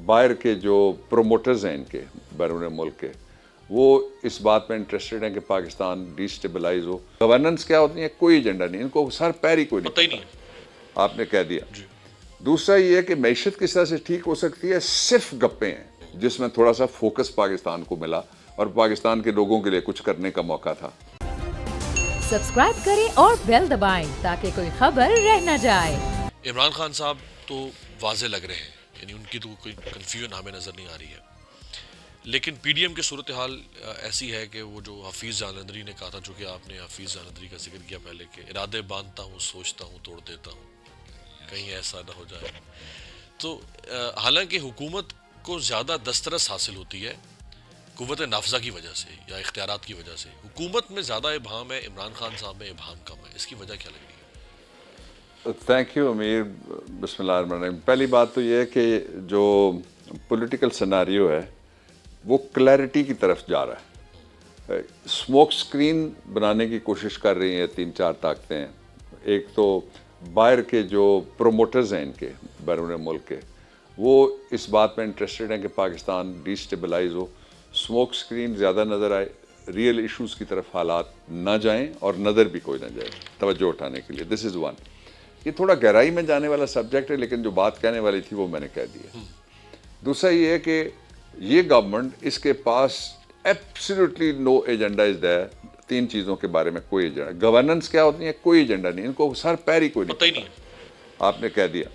बाहर के जो प्रोमोटर्स हैं इनके बैरून मुल्क के, वो इस बात में इंटरेस्टेड हैं कि पाकिस्तान डिस्टेबलाइज हो। गवर्नेंस क्या होती है, कोई एजेंडा नहीं, इनको सर पैर ही कोई नहीं, पता ही नहीं है। आपने कह दिया। दूसरा ये है कि मैशत किस तरह से ठीक हो सकती है, सिर्फ गप्पे हैं जिसमें थोड़ा सा फोकस पाकिस्तान को मिला और पाकिस्तान के लोगों के लिए कुछ करने का मौका था। सब्सक्राइब करें और बेल दबाएं ताकि कोई खबर रह न जाए। इमरान खान साहब तो वाज़े लग रहे हैं, यानी उनकी तो कोई कन्फ्यूजन हमें नज़र नहीं आ रही है, लेकिन पीडीएम की सूरत हाल ऐसी है कि वो जो हफीज़ जालंधरी ने कहा था, जो कि आपने हफीज़ जालंधरी का जिक्र किया पहले, कि इरादे बांधता हूँ, सोचता हूँ, तोड़ देता हूँ, कहीं ऐसा ना हो जाए। तो हालांकि हुकूमत को ज़्यादा दस्तरस हासिल होती है कुव्वत नाफजा की वजह से या इख्तियारात की वजह से, हुकूमत में ज़्यादा इबाहम है, इमरान खान साहब में इबाहम कम है, इसकी वजह क्या लग रही है? थैंक यू अमीर। बिस्मिल्लाहिर्रहमानिर्रहीम। पहली बात तो ये है कि जो पॉलिटिकल सिनेरियो है वो क्लैरिटी की तरफ जा रहा है। स्मोक स्क्रीन बनाने की कोशिश कर रही हैं तीन चार ताकतें हैं। एक तो बाहर के जो प्रोमोटर्स हैं इनके बैरून मुल्क के, वो इस बात में इंटरेस्टेड हैं कि पाकिस्तान डिस्टेबलाइज हो, स्मोक स्क्रीन ज़्यादा नज़र आए, रियल इश्यूज़ की तरफ हालात ना जाएं और नज़र भी कोई ना जाए तवज्जो उठाने के लिए। This is one. ये थोड़ा गहराई में जाने वाला सब्जेक्ट है, लेकिन जो बात कहने वाली थी वो मैंने कह दी है। दूसरा ये है कि ये गवर्नमेंट, इसके पास absolutely no agenda is there. तीन चीज़ों के बारे में कोई एजेंडा, गवर्नेंस क्या होती है, कोई एजेंडा नहीं, इनको सर पैर ही कोई नहीं, पता ही नहीं है। आपने कह दिया।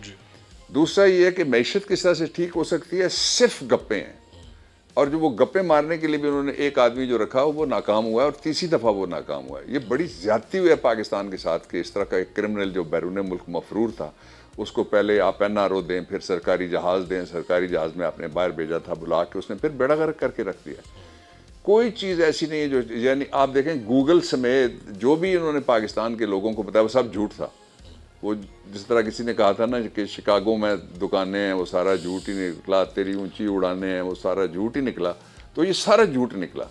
दूसरा ये है कि मैशत किस तरह से ठीक हो सकती है, सिर्फ गप्पे हैं, और जो वो गप्पे मारने के लिए भी उन्होंने एक आदमी जो रखा वो नाकाम हुआ है, और तीसरी दफ़ा वो नाकाम हुआ है। ये बड़ी ज़्यादती हुई है पाकिस्तान के साथ कि इस तरह का एक क्रिमिनल जो बैरून मुल्क मफरूर था, उसको पहले आप NRO दें, फिर सरकारी जहाज़ दें, सरकारी जहाज़ में आपने बाहर भेजा था बुला के, उसने फिर बेड़ा गर्क करके रख दिया। कोई चीज़ ऐसी नहीं है जो, यानी आप देखें गूगल समेत जो भी उन्होंने पाकिस्तान के लोगों को बताया वो सब झूठ था। वो जिस तरह किसी ने कहा था ना कि शिकागो में दुकानें हैं, वो सारा झूठ ही निकला, तेरी ऊंची उड़ानें हैं, वो सारा झूठ ही निकला। तो ये सारा झूठ निकला।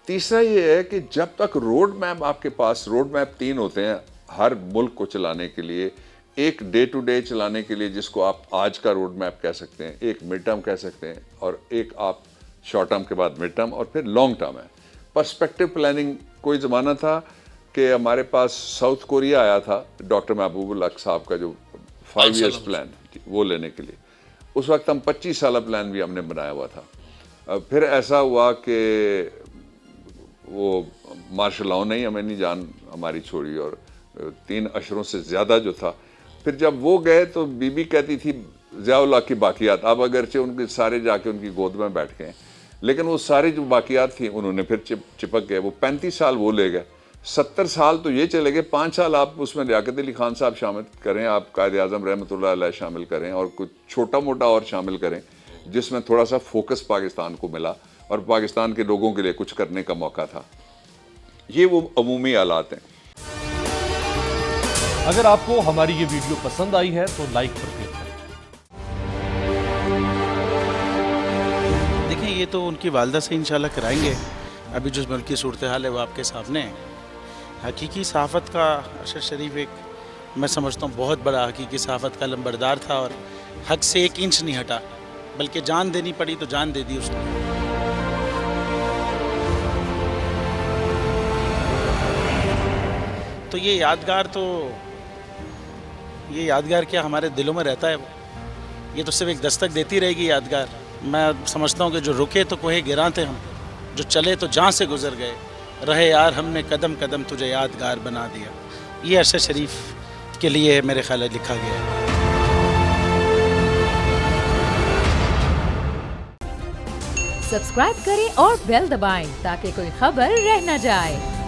तीसरा ये है कि जब तक रोड मैप आपके पास, रोड मैप तीन होते हैं हर मुल्क को चलाने के लिए, एक डे टू डे चलाने के लिए जिसको आप आज का रोड मैप कह सकते हैं, एक मिड टर्म कह सकते हैं, और एक आप शॉर्ट टर्म के बाद मिड टर्म, और फिर लॉन्ग टर्म है। पर्सपेक्टिव प्लानिंग, कोई ज़माना था कि हमारे पास साउथ कोरिया आया था डॉक्टर महबूबुल हक साहब का जो 5 ईयर्स प्लान वो लेने के लिए, उस वक्त हम 25 साल प्लान भी हमने बनाया हुआ था। फिर ऐसा हुआ कि वो मार्शल लॉ ने ही हमें नहीं जान हमारी छोड़ी, और 3 अशरों से ज़्यादा जो था। फिर जब वो गए तो बीबी कहती थी ज़िया-उल हक की बाकियात, अब अगरचे उनके सारे जाके उनकी गोद में बैठ गए, लेकिन वो सारी जो बाकियात थी उन्होंने फिर चिपक गए। वो 35 साल वो ले गए, 70 साल तो ये चले गए, 5 साल आप उसमें लियाकत अली खान साहब शामिल करें, आप कायद आज़म रहमतुल्लाह अलैह शामिल करें, और कुछ छोटा मोटा और शामिल करें जिसमें थोड़ा सा फोकस पाकिस्तान को मिला और पाकिस्तान के लोगों के लिए कुछ करने का मौका था। ये वो अमूमी हालात हैं। अगर आपको हमारी ये वीडियो पसंद आई है तो लाइक पर क्लिक करें। देखिए, ये तो उनकी वालदा से इंशाल्लाह कराएंगे। अभी जो मुल्क की सूरत हाल है वो आपके सामने है। हकीकी सहाफ़त का अरशद शरीफ एक, मैं समझता हूँ, बहुत बड़ा हकीकी सहाफ़त का लंबरदार था, और हक से 1 इंच नहीं हटा, बल्कि जान देनी पड़ी तो जान दे दी उसने। तो ये यादगार क्या हमारे दिलों में रहता है, वो ये तो सिर्फ एक दस्तक देती रहेगी यादगार। मैं समझता हूँ कि जो रुके तो कोहे गिरां थे हम, जो चले तो जहाँ से गुजर गए, रहे यार हमने कदम कदम तुझे यादगार बना दिया। ये अरशद शरीफ के लिए मेरे ख्याल लिखा गया है। सब्सक्राइब करें और बेल दबाएं ताकि कोई खबर रह न जाए।